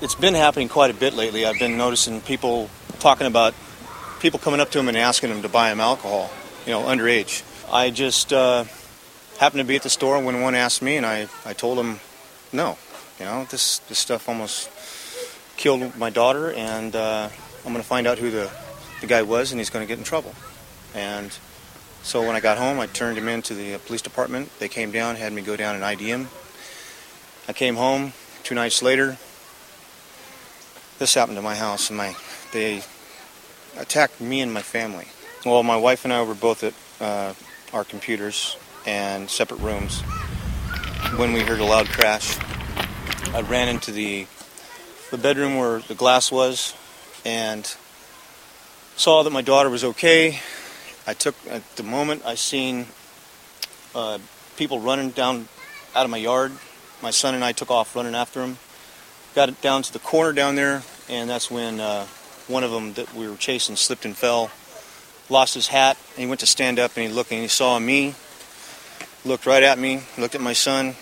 It's been happening quite a bit lately. I've been noticing people talking about people coming up to him and asking him to buy him alcohol, underage. I just happened to be at the store when one asked me, and I told him, no, this stuff almost killed my daughter, and I'm going to find out who the guy was, and he's going to get in trouble. And so when I got home, I turned him into the police department. They came down, had me go down and ID him. I came home 2 nights later. This happened to my house, and they attacked me and my family. Well, my wife and I were both at our computers and separate rooms when we heard a loud crash. I ran into the bedroom where the glass was and saw that my daughter was okay. At the moment I seen people running down out of my yard. My son and I took off running after them. Got it down to the corner down there, and that's when one of them that we were chasing slipped and fell, lost his hat, and he went to stand up, and he saw me, looked right at me, looked at my son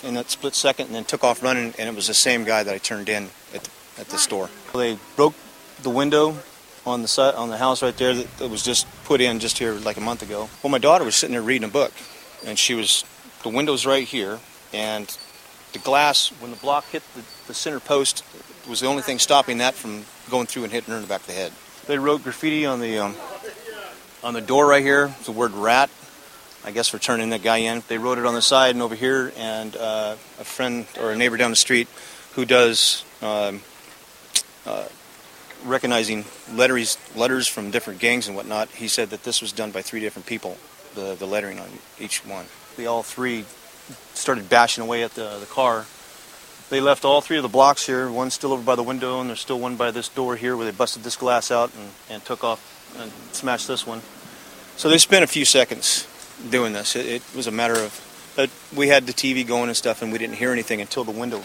in that split second, and then took off running, and it was the same guy that I turned in at the store. They broke the window on the house right there that was just put in just here like a month ago. Well, my daughter was sitting there reading a book, and the window's right here, and the glass, when the block hit the center post, was the only thing stopping that from going through and hitting her in the back of the head. They wrote graffiti on the door right here, the word rat, I guess for turning that guy in. They wrote it on the side and over here, and a friend or a neighbor down the street who does recognizing letters from different gangs and whatnot, he said that this was done by 3 different people, the lettering on each one. They all 3 started bashing away at the car. They left all 3 of the blocks here. One's still over by the window, and there's still one by this door here where they busted this glass out and took off and smashed this one. So they spent a few seconds doing this. It was a matter of we had the TV going and stuff, and we didn't hear anything until the window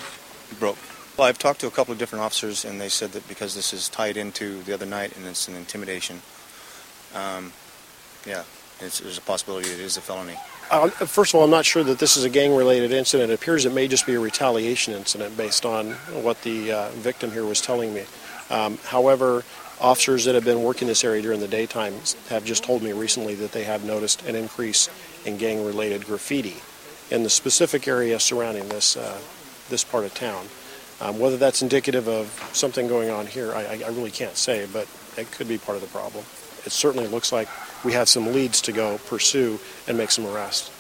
broke. Well, I've talked to a couple of different officers, and they said that because this is tied into the other night and it's an intimidation, there's a possibility it is a felony. First of all, I'm not sure that this is a gang-related incident. It appears it may just be a retaliation incident based on what the victim here was telling me. However, officers that have been working this area during the daytime have just told me recently that they have noticed an increase in gang-related graffiti in the specific area surrounding this part of town. Whether that's indicative of something going on here, I really can't say, but it could be part of the problem. It certainly looks like we have some leads to go pursue and make some arrests.